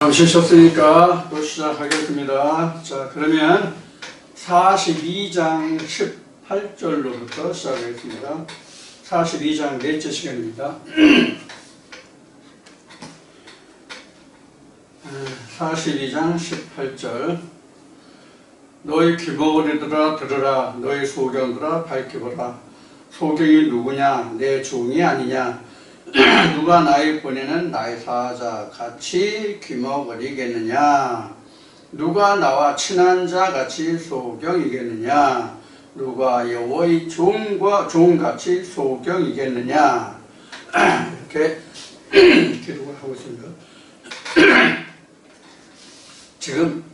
잠시 쉬었으니까 또 시작하겠습니다. 자, 그러면 42장 18절로부터 시작하겠습니다. 42장 넷째 시간입니다. 42장 18절. 너희 귀머거리들아 들으라. 너희 소경들아 밝혀보라. 소경이 누구냐? 내 종이 아니냐? 누가 나의 보내는 나의 사자 같이 귀머거리겠느냐? 누가 나와 친한 자 같이 소경이겠느냐? 누가 여호와의 종같이 소경이겠느냐? 이렇게 기록을 하고 있습니다. 지금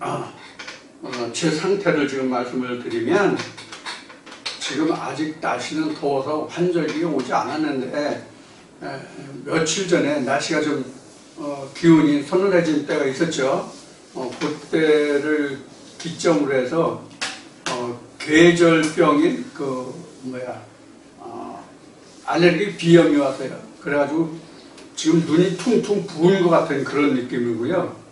제 상태를 지금 말씀을 드리면, 지금 아직 날씨는 더워서 환절기가 오지 않았는데 며칠 전에 날씨가 좀 기온이 서늘해진 때가 있었죠. 그때를 기점으로 해서 계절병인 알레르기 비염이 왔어요. 그래가지고 지금 눈이 퉁퉁 부은 것 같은 그런 느낌이고요.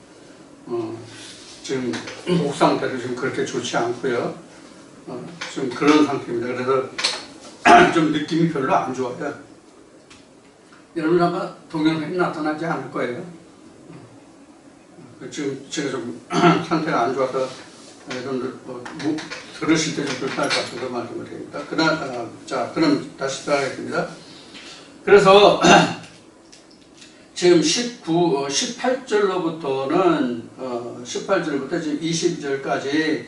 지금 목 상태도 지금 그렇게 좋지 않고요. 지금 그런 상태입니다. 그래서 좀 느낌이 별로 안 좋아요. 여러분 아마 동영상이 나타나지 않을 거예요. 지금 제가 좀 상태가 안 좋아서 여러분들 들으실 때 좀 불편할 것 같아서 말씀을 드립니다. 자, 그럼 다시 시작하겠습니다. 그래서 지금 18절로부터는 18절부터 지금 20절까지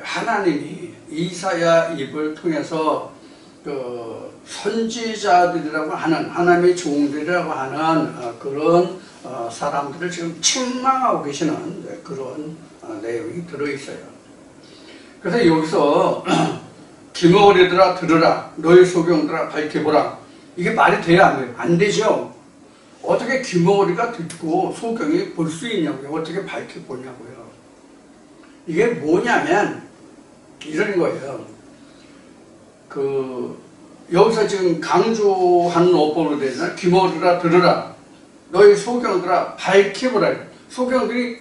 하나님이 이사야 입을 통해서 선지자들이라고 하는, 하나님의 종들이라고 하는 그런 사람들을 지금 책망하고 계시는 그런 내용이 들어있어요. 그래서 여기서 귀머거리들아 들으라. 너희 소경들아 밝혀보라. 이게 말이 돼야 안 돼요? 안 되죠. 어떻게 귀머거리가 듣고 소경이 볼 수 있냐고요. 어떻게 밝혀보냐고요. 이게 뭐냐면 이런 거예요. 여기서 지금 강조하는 어법으로 되잖아요. 귀머거리라 들으라. 너희 소경들아 밝혀보라. 소경들이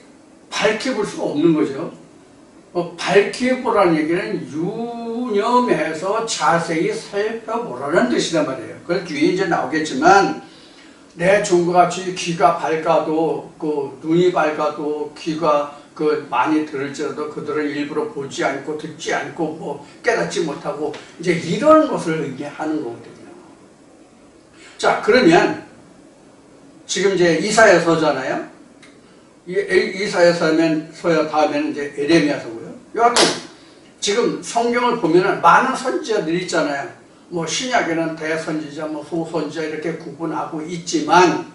밝혀볼 수가 없는 거죠. 밝혀보라는 얘기는 유념해서 자세히 살펴보라는 뜻이란 말이에요. 그래서 뒤에 이제 나오겠지만, 내 종과 같이 귀가 밝아도, 눈이 밝아도, 귀가 많이 들을지라도 그들은 일부러 보지 않고 듣지 않고 깨닫지 못하고, 이제 이런 것을 의미하는 거거든요. 자, 그러면 지금 이제 이사야서잖아요. 이사야서야 다음에는 이제 에레미야서고요. 여하튼 지금 성경을 보면은 많은 선지자들이 있잖아요. 신약에는 대선지자, 소선지자 이렇게 구분하고 있지만,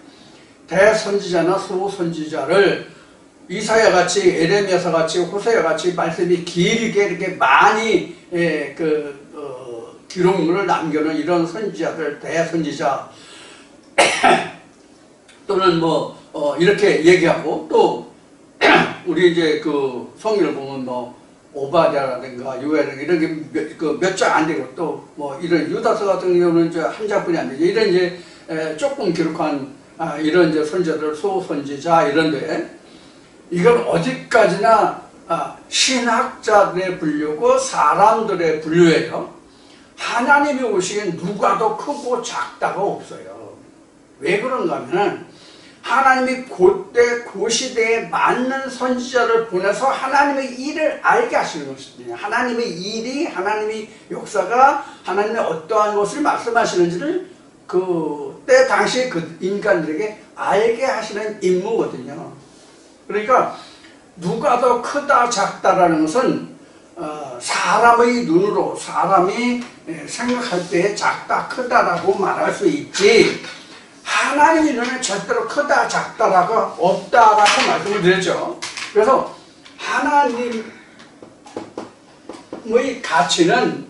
대선지자나 소선지자를 이사야 같이, 에레미야서 같이, 호세야 같이 말씀이 길게 이렇게 많이 기록물을 남겨놓은 이런 선지자들, 대선지자 또는 이렇게 얘기하고, 또 우리 이제 성경을 보면 오바댜라든가 요엘라든가 이런 게 몇 장 안 되고, 또 이런 유다서 같은 경우는 이제 한 장뿐이 안 되죠. 이런 이제 조금 기록한 이런 이제 선지자들, 소선지자 이런데, 이건 어디까지나 신학자들의 분류고 사람들의 분류예요. 하나님이 오시기엔 누가 더 크고 작다가 없어요. 왜 그런가 하면, 하나님이 그때 그 시대에 맞는 선지자를 보내서 하나님의 일을 알게 하시는 것입니다. 하나님의 일이, 하나님의 역사가, 하나님의 어떠한 것을 말씀하시는지를 그때 당시 그 인간들에게 알게 하시는 임무거든요. 그러니까 누가 더 크다 작다라는 것은 사람의 눈으로, 사람이 생각할 때 작다 크다라고 말할 수 있지, 하나님의 눈에 절대로 크다 작다라고 없다라고 말씀을 드렸죠. 그래서 하나님의 가치는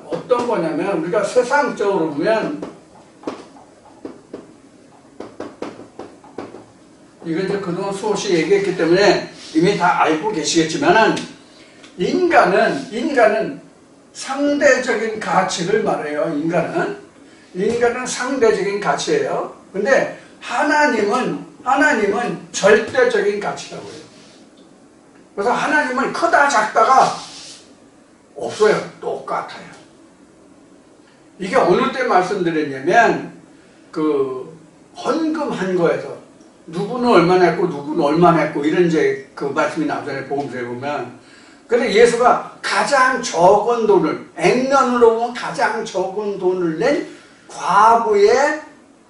어떤 거냐면, 우리가 세상적으로 보면, 이건 이제 그동안 수없이 얘기했기 때문에 이미 다 알고 계시겠지만은, 인간은 상대적인 가치를 말해요. 인간은 상대적인 가치예요. 근데 하나님은 절대적인 가치라고 해요. 그래서 하나님은 크다 작다가 없어요. 똑같아요. 이게 어느 때 말씀드렸냐면 그 헌금한 거에서 누구는 얼마나 했고 누구는 얼마나 했고 이런 이제 그 말씀이 나오잖아요. 복음서에 보면. 근데 예수가 가장 적은 돈을, 액면으로 보면 가장 적은 돈을 낸 과부의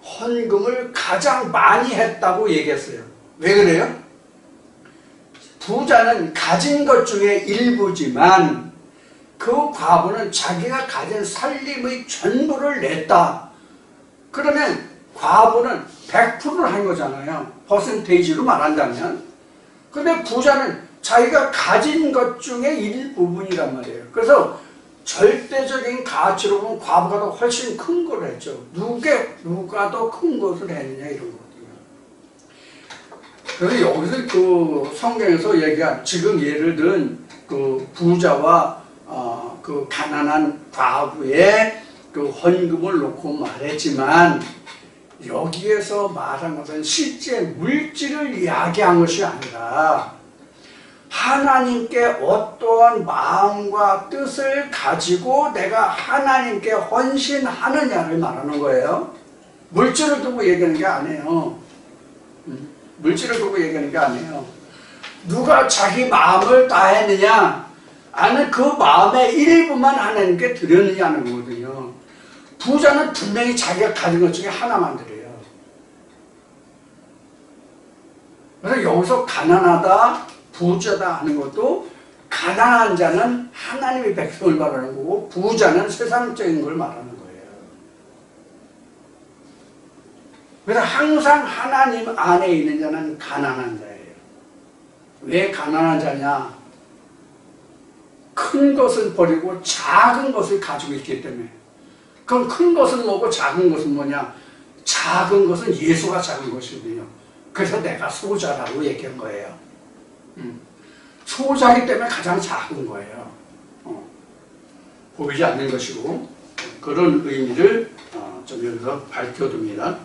헌금을 가장 많이 했다고 얘기했어요. 왜 그래요? 부자는 가진 것 중에 일부지만 그 과부는 자기가 가진 살림의 전부를 냈다. 그러면 과부는 100%를 한 거잖아요. 퍼센테이지로 말한다면. 근데 부자는 자기가 가진 것 중에 일부분이란 말이에요. 그래서 절대적인 가치로 보면 과부가 더 훨씬 큰 걸 했죠. 누가 더 큰 것을 했느냐 이런 거거든요. 그래서 여기서 그 성경에서 얘기한 지금 예를 든 그 부자와 그 가난한 과부의 그 헌금을 놓고 말했지만 여기에서 말한 것은 실제 물질을 이야기한 것이 아니라 하나님께 어떠한 마음과 뜻을 가지고 내가 하나님께 헌신하느냐를 말하는 거예요. 물질을 두고 얘기하는 게 아니에요. 물질을 두고 얘기하는 게 아니에요. 누가 자기 마음을 다했느냐, 아니면 그 마음의 일부만 하나님께 드렸느냐는 거거든요. 부자는 분명히 자기가 가진 것 중에 하나만 드려요. 그래서 여기서 가난하다, 부자다 하는 것도 가난한 자는 하나님의 백성을 말하는 거고 부자는 세상적인 걸 말하는 거예요. 그래서 항상 하나님 안에 있는 자는 가난한 자예요. 왜 가난한 자냐? 큰 것을 버리고 작은 것을 가지고 있기 때문에. 그럼 큰 것은 뭐고 작은 것은 뭐냐? 작은 것은 예수가 작은 것이거든요. 그래서 내가 소자라고 얘기한 거예요. 소자이기 때문에 가장 작은 거예요. 보이지 않는 것이고 그런 의미를 좀 여기서 밝혀둡니다.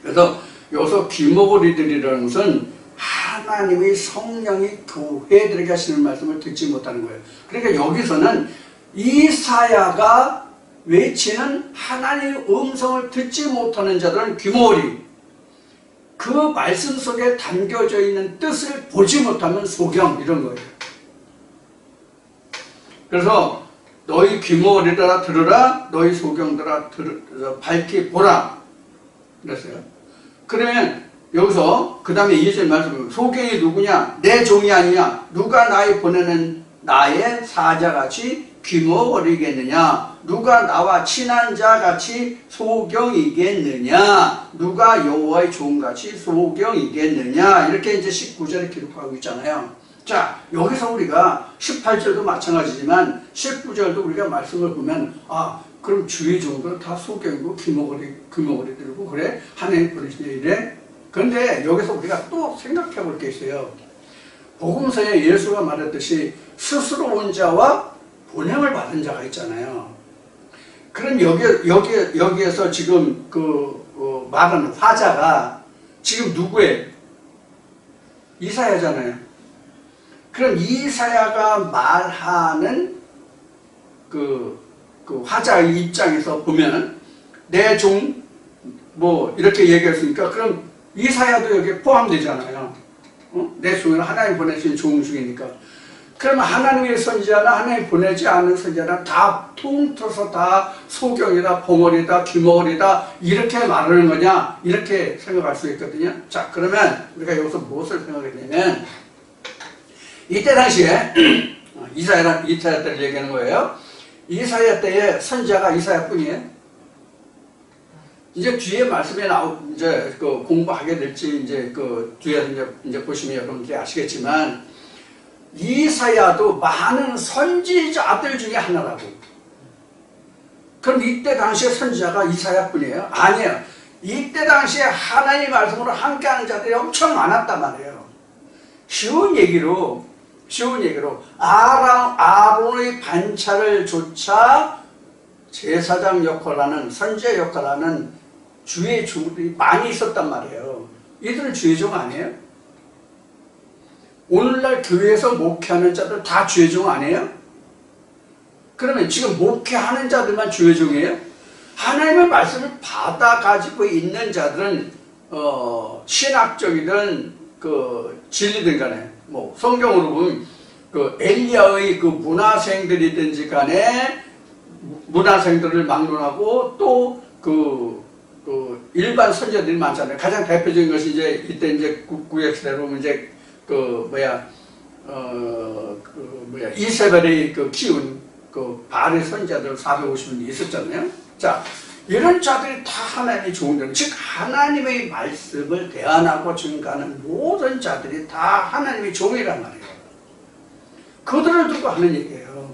그래서 여기서 귀머거리들이라는 것은 하나님의 성령이 교회들에게 하시는 말씀을 듣지 못하는 거예요. 그러니까 여기서는 이사야가 외치는 하나님의 음성을 듣지 못하는 자들은 귀머거리, 그 말씀 속에 담겨져 있는 뜻을 보지 못하면 소경 이런 거예요. 그래서 너희 귀머거리들아 들으라, 너희 소경들아 밝히 보라 그랬어요. 그러면 여기서 그 다음에 2절 말씀, 소경이 누구냐? 내 종이 아니냐? 누가 나의 보내는 나의 사자같이 귀머거리겠느냐? 누가 나와 친한 자같이 소경이겠느냐? 누가 여호와의 종같이 소경이겠느냐? 이렇게 이제 19절에 기록하고 있잖아요. 자, 여기서 우리가 18절도 마찬가지지만 19절도 우리가 말씀을 보면 그럼 주의 종들은 다 소경이고 귀머거리들이고 그래? 하나님 부르시냐 이래? 그런데 여기서 우리가 또 생각해 볼 게 있어요. 복음서에 예수가 말했듯이 스스로 온 자와 보냄을 받은 자가 있잖아요. 그럼 여기에서 지금 말하는 화자가 지금 누구예요? 이사야잖아요. 그럼 이사야가 말하는 그 화자의 입장에서 보면 내 종 이렇게 얘기했으니까 그럼 이사야도 여기에 포함되잖아요. 내 종은 하나님 보내신 종 중이니까. 그러면 하나님의 선지자나 하나님 보내지 않은 선지자나 다 통틀어서 다 소경이다, 봉어리다, 귀머거리다 이렇게 말하는 거냐? 이렇게 생각할 수 있거든요. 자, 그러면 우리가 여기서 무엇을 생각했냐면 이때 당시에 이사야 때를 얘기하는 거예요. 이사야 때에 선지자가 이사야뿐이에요. 이제 뒤에 말씀에 이제 공부하게 될지 이제 뒤에서 이제 보시면 여러분들이 아시겠지만 이사야도 많은 선지자들 중에 하나라고. 그럼 이때 당시에 선지자가 이사야뿐이에요? 아니에요. 이때 당시에 하나님의 말씀으로 함께하는 자들이 엄청 많았단 말이에요. 쉬운 얘기로 아론의 반차를 조차 제사장 역할을 하는, 선지자 역할을 하는 주의 종들이 많이 있었단 말이에요. 이들은 주의 종 아니에요? 오늘날 교회에서 목회하는 자들 다 주의 종 아니에요? 그러면 지금 목회하는 자들만 주의 종이에요? 하나님의 말씀을 받아 가지고 있는 자들은 신학적이든 그 진리든 간에 뭐 성경으로 보면 그 엘리야의 그 문화생들이든지 간에 문화생들을 막론하고 또 그 일반 선지자들이 많잖아요. 가장 대표적인 것이 이제 이때 이제 구약시대로 보면 이제 이세벨이 그 키운 그 바알의 선지자들 450명 있었잖아요. 자, 이런 자들이 다 하나님의 종들, 즉 하나님의 말씀을 대안하고 증가하는 모든 자들이 다 하나님의 종이란 말이에요. 그들을 두고 하는 얘기예요.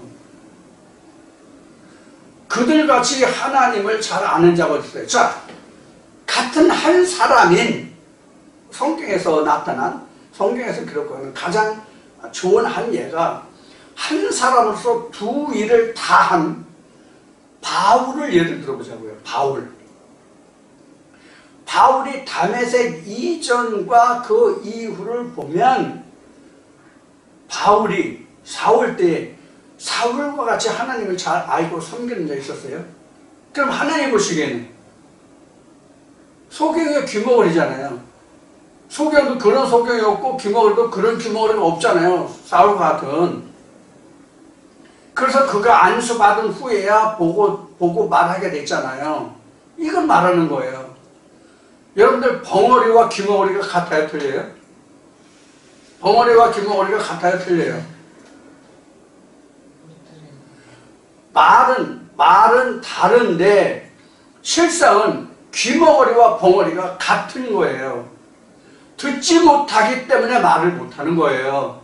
그들같이 하나님을 잘 아는 자가 어디 있어요? 자, 같은 한 사람인 성경에서 나타난, 성경에서 기록하는 가장 좋은 한 예가 한 사람으로서 두 일을 다 한 바울을 예를 들어보자고요. 바울이 다메섹 이전과 그 이후를 보면 바울이 사울 때 사울과 같이 하나님을 잘 알고 섬기는 자 있었어요? 그럼 하나님 보시기에는 소경이 귀머거리잖아요. 소경도 그런 소경이 없고 귀머거리도 그런 귀머거리가 없잖아요. 사울과 같은. 그래서 그가 안수받은 후에야 보고 말하게 됐잖아요. 이걸 말하는 거예요. 여러분들 벙어리와 귀머거리가 같아요, 틀려요? 벙어리와 귀머거리가 같아요, 틀려요? 말은 다른데 실상은 귀머거리와 벙어리가 같은 거예요. 듣지 못하기 때문에 말을 못하는 거예요.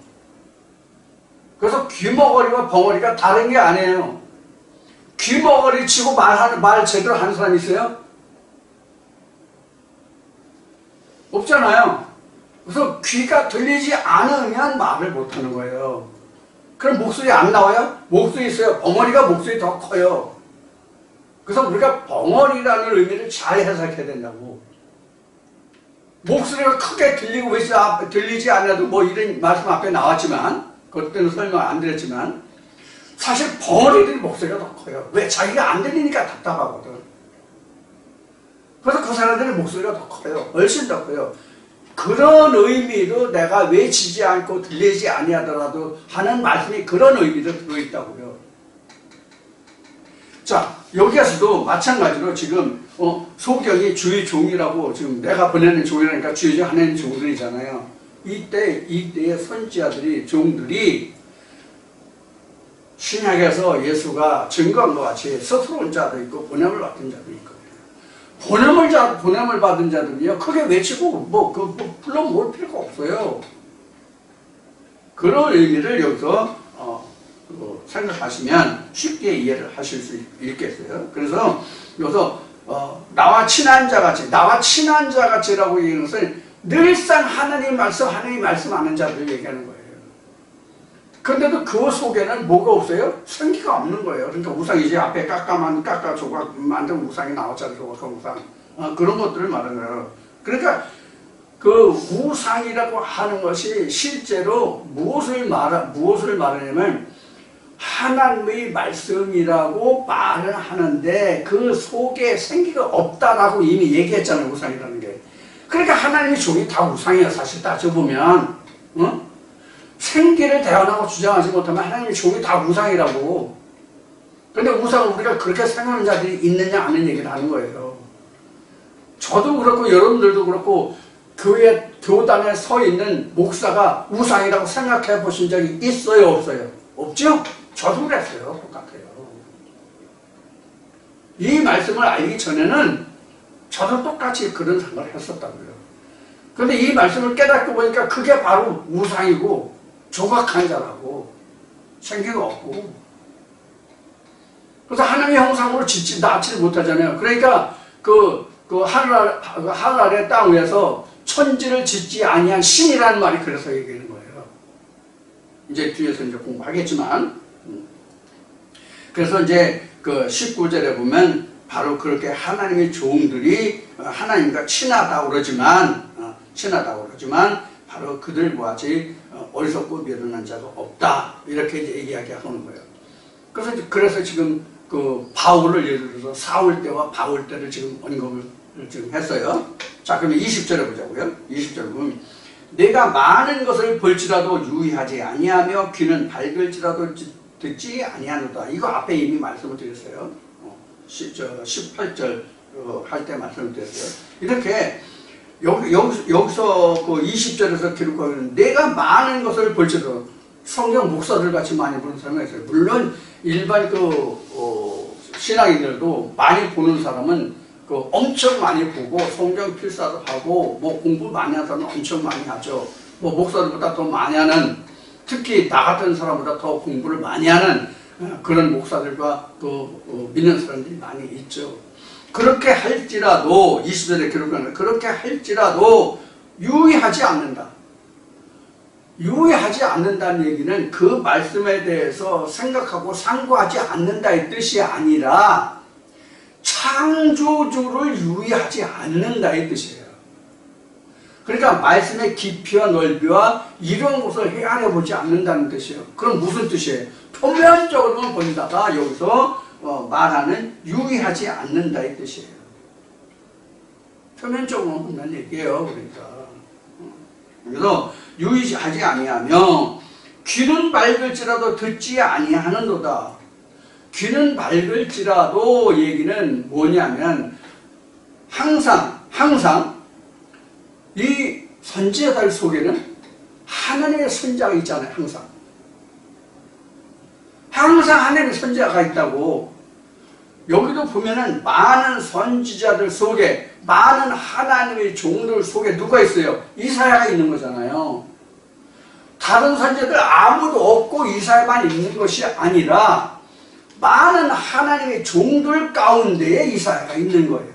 그래서 귀머거리와 벙어리가 다른 게 아니에요. 귀머거리 치고 말 제대로 하는 사람 있어요? 없잖아요. 그래서 귀가 들리지 않으면 말을 못하는 거예요. 그럼 목소리 안 나와요? 목소리 있어요. 벙어리가 목소리 더 커요. 그래서 우리가 벙어리라는 의미를 잘 해석해야 된다고. 목소리가 크게 들리지 않아도 뭐 이런 말씀 앞에 나왔지만, 그때는 설명 안 드렸지만, 사실 벙어리들이 목소리가 더 커요. 왜? 자기가 안 들리니까 답답하거든. 그래서 그 사람들의 목소리가 더 커요. 훨씬 더 커요. 그런 의미로 내가 외치지 않고 들리지 아니하더라도 하는 말씀이 그런 의미로 들어있다고요. 자, 여기에서도 마찬가지로 지금 소경이 주의 종이라고, 지금 내가 보내는 종이라니까 주의 종 하나님 종들이잖아요. 이때의 선지자들이, 종들이 신약에서 예수가 증거한 것 같이 스스로 온 자도 있고 보냄을 받은 자도 있고, 보냄을 받은 자들이요 크게 외치고 불러 모을 필요가 없어요. 그런 의미를 여기서 생각하시면 쉽게 이해를 하실 수 있겠어요. 그래서 여기서 나와 친한 자같이라고 얘기하는 것은 늘상 하나님 말씀 아는 자들 얘기하는 거예요. 근데도 그 속에는 뭐가 없어요? 생기가 없는 거예요. 그러니까 우상이지, 앞에 깎아 조각 만든 우상이 나왔잖아요. 조각한 우상. 그런 것들을 말하는 거예요. 그러니까 그 우상이라고 하는 것이 실제로 무엇을 말하냐면 하나님의 말씀이라고 말을 하는데 그 속에 생기가 없다라고 이미 얘기했잖아요. 우상이라는 게. 그러니까 하나님의 종이 다 우상이에요. 사실 따져보면. 생기를 대안하고 주장하지 못하면 하나님의 종이 다 우상이라고. 그런데 우상을 우리가 그렇게 생각하는 자들이 있느냐 하는 얘기를 하는 거예요. 저도 그렇고 여러분들도 그렇고 교단에 서 있는 목사가 우상이라고 생각해 보신 적이 있어요, 없어요? 없죠? 저도 그랬어요. 똑같아요. 이 말씀을 알기 전에는 저도 똑같이 그런 생각을 했었다고요. 그런데 이 말씀을 깨닫고 보니까 그게 바로 우상이고 조각한 자라고, 생기가 없고, 그래서 하나님의 형상으로 낳지를 못하잖아요. 그러니까 하늘 아래 땅 위에서 천지를 짓지 아니한 신이라는 말이 그래서 얘기하는 거예요. 이제 뒤에서 이제 공부하겠지만, 그래서 이제 그 19절에 보면 바로 그렇게 하나님의 종들이 하나님과 친하다고 그러지만 바로 그들과 같이 어리석고 미련한 자가 없다. 이렇게 이제 이야기하는 거예요. 그래서 지금 그 바울을 예를 들어서 사울 때와 바울 때를 지금 언급을 지금 했어요. 자, 그러면 20절에 보자고요. 20절 보면 내가 많은 것을 볼지라도 유의하지 아니하며 귀는 밝을지라도 듣지 아니하노다. 이거 앞에 이미 말씀을 드렸어요. 18절 할 때 말씀을 드렸어요. 이렇게 여기서 그 20절에서 기록하는 내가 많은 것을 볼지라도 성경 목사들 같이 많이 보는 사람이 있어요. 물론 일반 신앙인들도 많이 보는 사람은 엄청 많이 보고 성경 필사도 하고 뭐 공부 많이 하는 사람은 엄청 많이 하죠. 뭐 목사들보다 더 많이 하는, 특히 나 같은 사람보다 더 공부를 많이 하는 그런 목사들과 또 믿는 사람들이 많이 있죠. 그렇게 할지라도 20절에 기록하는 그렇게 할지라도 유의하지 않는다. 유의하지 않는다는 얘기는 그 말씀에 대해서 생각하고 상고하지 않는다의 뜻이 아니라 창조주를 유의하지 않는다의 뜻이에요. 그러니까 말씀의 깊이와 넓이와 이런 것을 헤아려 보지 않는다는 뜻이에요. 그럼 무슨 뜻이에요? 표면적으로만 본다가 여기서 말하는 유의하지 않는다의 뜻이에요. 표면적으로만 본다는 얘기예요. 그러니까 그래서 유의하지 아니하며 귀는 밝을지라도 듣지 아니하는도다. 귀는 밝을지라도 얘기는 뭐냐면 항상 이 선지자들 속에는 하나님의 선지자가 있잖아요. 항상 하나님의 선지자가 있다고. 여기도 보면은 많은 선지자들 속에, 많은 하나님의 종들 속에 누가 있어요? 이사야가 있는 거잖아요. 다른 선지자들 아무도 없고 이사야만 있는 것이 아니라 많은 하나님의 종들 가운데에 이사야가 있는 거예요.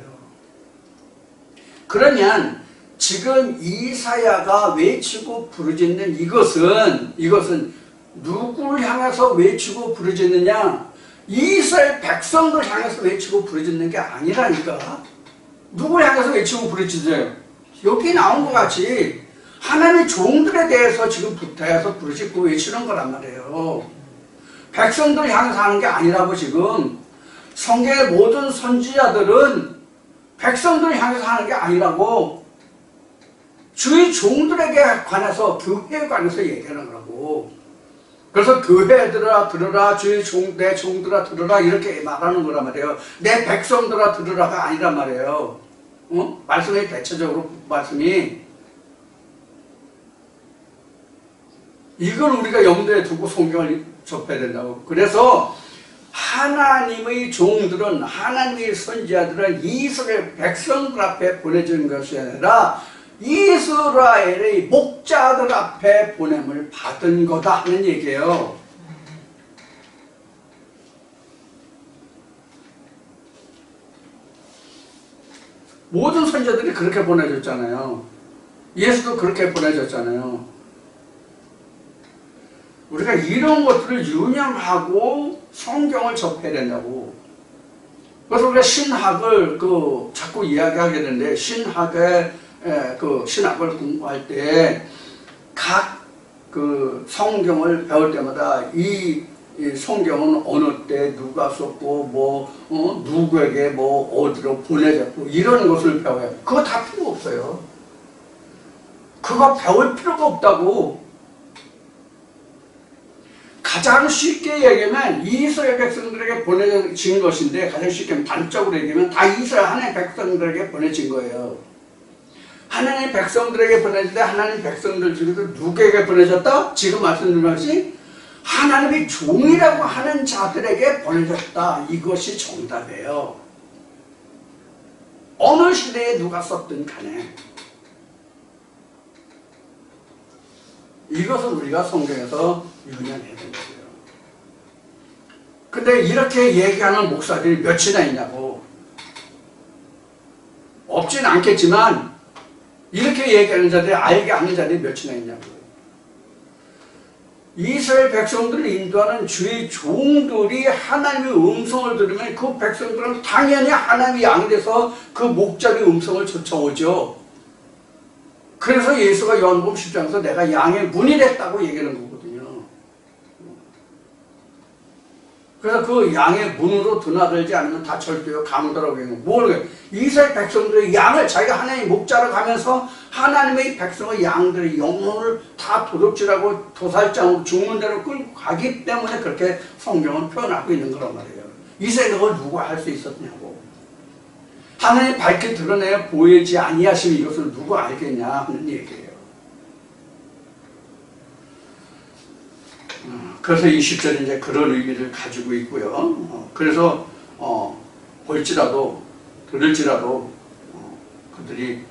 그러면 지금 이사야가 외치고 부르짖는 이것은 누구를 향해서 외치고 부르짖느냐? 이스라엘 백성들 향해서 외치고 부르짖는 게 아니라니까. 누구를 향해서 외치고 부르짖어요? 여기 나온 것 같이 하나님의 종들에 대해서 지금 부탁해서 부르짖고 외치는 거란 말이에요. 백성들 향해서 하는 게 아니라고. 지금 성경의 모든 선지자들은 백성들 향해서 하는 게 아니라고. 주의 종들에게 관해서, 교회에 관해서 얘기하는 거라고. 그래서 교회들아 들으라, 주의 내 종들아 들으라, 이렇게 말하는 거란 말이에요. 내 백성들아 들으라가 아니란 말이에요. 말씀이 대체적으로 말씀이 이걸 우리가 염두에 두고 성경을 접해야 된다고. 그래서 하나님의 종들은, 하나님의 선지자들은 이스라엘 백성들 앞에 보내진 것이 아니라 이스라엘의 목자들 앞에 보냄을 받은 거다 하는 얘기예요. 모든 선지자들이 그렇게 보내졌잖아요. 예수도 그렇게 보내졌잖아요. 우리가 이런 것들을 유념하고 성경을 접해야 된다고. 그래서 우리가 신학을 자꾸 이야기하게 되는데, 신학을 공부할 때 각 성경을 배울 때마다 이 성경은 어느 때 누가 썼고 누구에게 어디로 보내졌고 이런 것을 배워야 돼요. 그거 다 필요 없어요. 그거 배울 필요가 없다고. 가장 쉽게 얘기하면 이스라엘 백성들에게 보내진 것인데, 가장 쉽게 단적으로 얘기하면 다 이스라엘 하나님의 백성들에게 보내진 거예요. 하나님 백성들에게 보내졌는데 하나님 백성들 중에서 누구에게 보내졌다? 지금 말씀드린 것이 하나님의 종이라고 하는 자들에게 보내졌다. 이것이 정답이에요. 어느 시대에 누가 썼든 간에 이것을 우리가 성경에서 유념해야 되는 거예요. 근데 이렇게 얘기하는 목사들이 몇이나 있냐고. 없진 않겠지만 이렇게 얘기하는 자들이, 알게 하는 자들이 몇이나 있냐고요. 이스라엘 백성들을 인도하는 주의 종들이 하나님의 음성을 들으면 그 백성들은 당연히 하나님의 양이 돼서 그 목자의 음성을 쫓아오죠. 그래서 예수가 요한복음 10장에서 내가 양의 문이 됐다고 얘기하는 거거든요. 그래서 그 양의 문으로 드나들지 않으면 다 절대요 가문다라고 얘기해요. 뭘 이스라엘 백성들의 양을 자기가 하나님의 목자로 가면서 하나님의 백성의 양들의 영혼을 다 도둑질하고 도살장으로 죽는 대로 끌고 가기 때문에 그렇게 성경은 표현하고 있는 거란 말이에요. 이스라엘 그걸 누가 할 수 있었냐고. 하나님 밝게 드러내어 보이지 아니하시면 이것을 누가 알겠냐 하는 얘기예요. 그래서 이 10절은 이제 그런 의미를 가지고 있고요. 그래서 볼지라도 들을지라도 그들이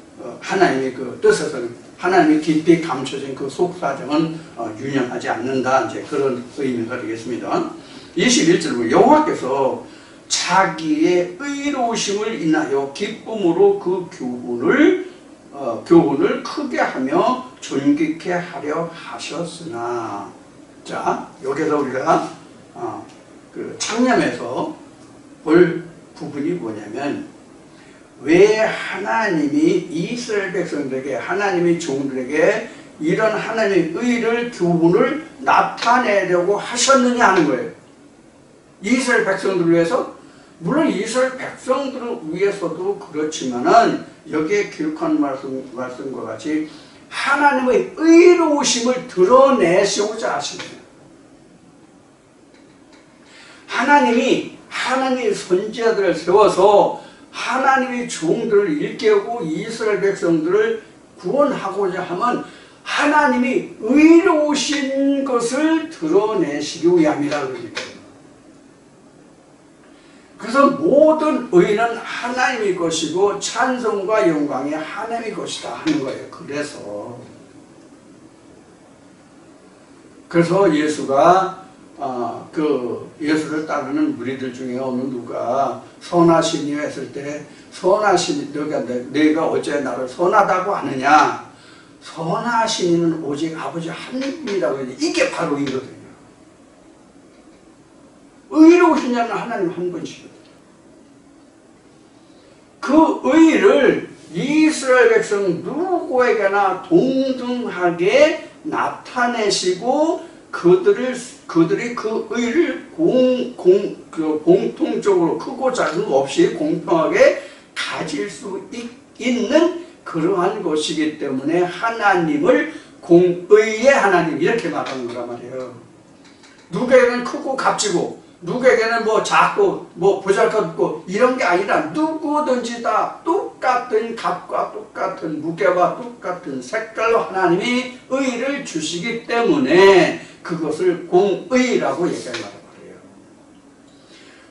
하나님의 그 뜻에서는 하나님이 깊이 감춰진 그 속사정은 유념하지 않는다. 이제 그런 의미가 되겠습니다. 21절 여호와께서 자기의 의로우심을 인하여 기쁨으로 그 교훈을 크게 하며 존귀케 하려 하셨으나. 자, 여기서 우리가 그 창념에서 볼 부분이 뭐냐면 왜 하나님이 이스라엘 백성들에게 하나님의 종들에게 이런 하나님의 의를 교훈을 나타내려고 하셨느냐 하는 거예요. 이스라엘 백성들을 위해서 물론 이스라엘 백성들을 위해서도 그렇지만은 여기에 기록한 말씀과 같이 하나님의 의로우심을 드러내시고자 하시는 거예요. 하나님이 하나님의 선지자들을 세워서 하나님의 종들을 일깨우고 이스라엘 백성들을 구원하고자 하면 하나님이 의로우신 것을 드러내시기 위함이라고 그러죠. 그래서 모든 의는 하나님의 것이고 찬송과 영광이 하나님의 것이다 하는 거예요. 그래서 예수가 그 예수를 따르는 무리들 중에 어느 누가 선하시니 했을 때 선하시니 내가 어째 나를 선하다고 하느냐. 선하시니는 오직 아버지 한 분이라고 해요. 이게 바로 이거든요. 의로우신 자는 하나님 한 분이시거든요. 그 의를 이스라엘 백성 누구에게나 동등하게 나타내시고 그들이 그 의를 공통적으로 크고 작은 거 없이 공평하게 가질 수 있는 그러한 것이기 때문에 하나님을 공의의 하나님 이렇게 말하는 거란 말이에요. 누구에게는 크고 값지고 누구에게는 뭐 작고 뭐 보잘것없고 이런 게 아니라 누구든지 다 똑같은 값과 똑같은 무게와 똑같은 색깔로 하나님이 의를 주시기 때문에 그것을 공의라고 얘기하는 말이에요.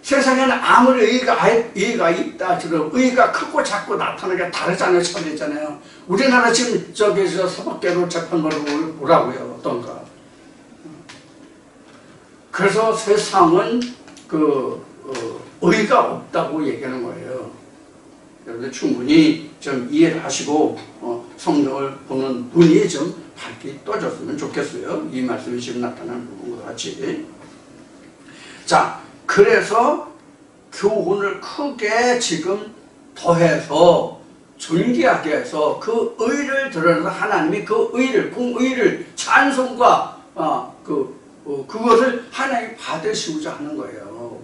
세상에는 아무리 의가 있다 지금 의가 크고 작고 나타나게 다르잖아요. 차별있잖아요. 우리나라 지금 저기서 서법계로 재판부를 보라고요. 어떤가. 그래서 세상은 의가 없다고 얘기하는 거예요. 여러분들 충분히 좀 이해를 하시고 성경을 보는 눈이 좀 밝게 떠졌으면 좋겠어요. 이 말씀이 지금 나타나는 부분과 같이. 자, 그래서 교훈을 크게 지금 더해서 존귀하게 해서 그 의를 드러내서 하나님이 그 의를 공의를 찬송과 그것을 하나님이 받으시고자 하는 거예요.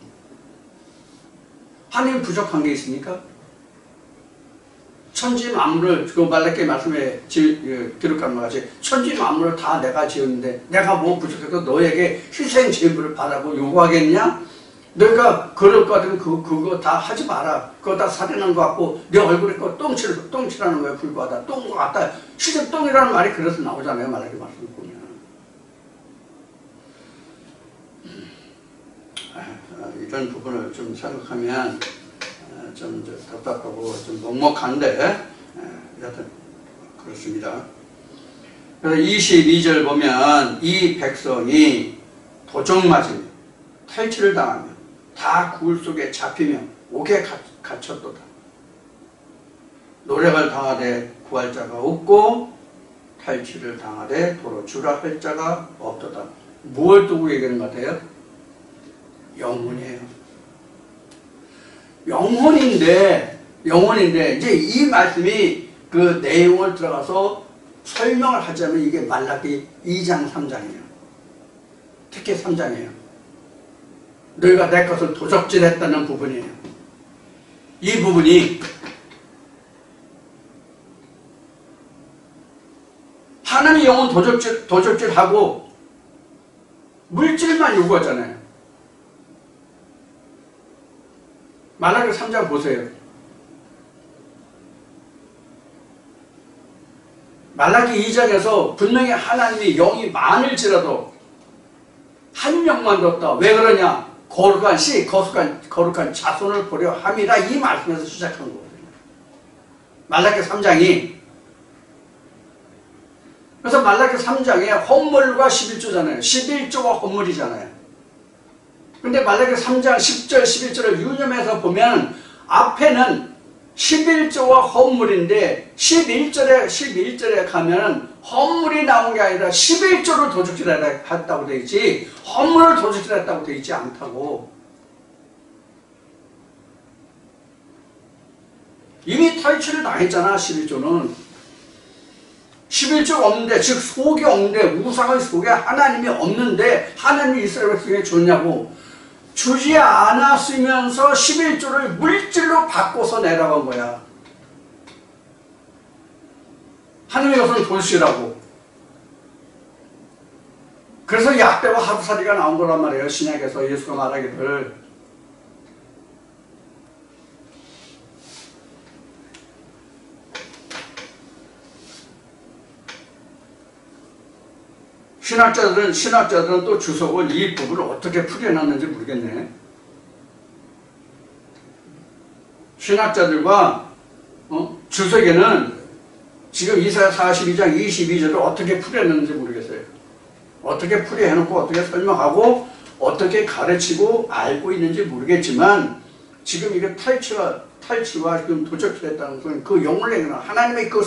하나님 부족한 게 있습니까? 천지 만물을 그 말라기 말씀에 기록한 것 같이 천지 만물을 다 내가 지었는데 내가 뭐 부족해서 너에게 희생 제물을 바라고 요구하겠냐? 내가 그럴 것 같으면 그거 다 하지 마라. 그거 다 살인한 것 같고 내 얼굴에 거 똥칠하는 거에 불과하다. 똥과 같다. 실제 똥이라는 말이 그래서 나오잖아요. 말라기 말씀을 보면. 이런 부분을 좀 생각하면 좀 답답하고 좀 먹먹한데 여하튼 그렇습니다. 그래서 22절 보면 이 백성이 도적 맞으며 탈취를 당하며 다 굴 속에 잡히며 옥에 갇혔도다. 노력을 당하되 구할 자가 없고 탈취를 당하되 도로 주라 할 자가 없도다. 뭘 두고 얘기하는 것 같아요? 영혼이에요. 영혼인데 이제 이 말씀이 그 내용을 들어가서 설명을 하자면 이게 말라기 2장 3장이에요. 특히 3장이에요. 너희가 내 것을 도적질했다는 부분이에요. 이 부분이 하나님의 영혼 도적질하고 물질만 요구하잖아요. 말라기 3장 보세요. 말라기 2장에서 분명히 하나님이 영이 많을지라도 한 영만 뒀다. 왜 그러냐? 거룩한 자손을 보려 함이라 이 말씀에서 시작한 거거든요. 말라기 3장이. 그래서 말라기 3장에 헌물과 11조잖아요. 11조가 헌물이잖아요. 근데 말라기 3장 10절 11절을 유념해서 보면 앞에는 11조와 헌물인데 11절에 가면 헌물이 나온 게 아니라 11조를 도둑질했다고 되어 있지 헌물을 도둑질했다고 되어 있지 않다고. 이미 탈취를 당했잖아. 11조는 11조가 없는데, 즉 속이 없는데, 우상의 속에 하나님이 없는데 하나님이 이스라엘 백성에게 줬냐고. 주지 않았으면서 11조를 물질로 바꿔서 내라고 한 거야. 하나님의 것은 돌시라고. 그래서 약대와 하루살이가 나온 거란 말이에요. 신약에서 예수가 말하기를. 신학자들은 또 주석을 이 부분을 어떻게 풀어놨는지 모르겠네. 신학자들과 주석에는 지금 이사야 42장 22절을 어떻게 풀어놨는지 모르겠어요. 어떻게 풀이해놓고 어떻게 설명하고 어떻게 가르치고 알고 있는지 모르겠지만 지금 이게 탈취와 지금 도적질했다는 것은 그 영을 내는 하나님의 그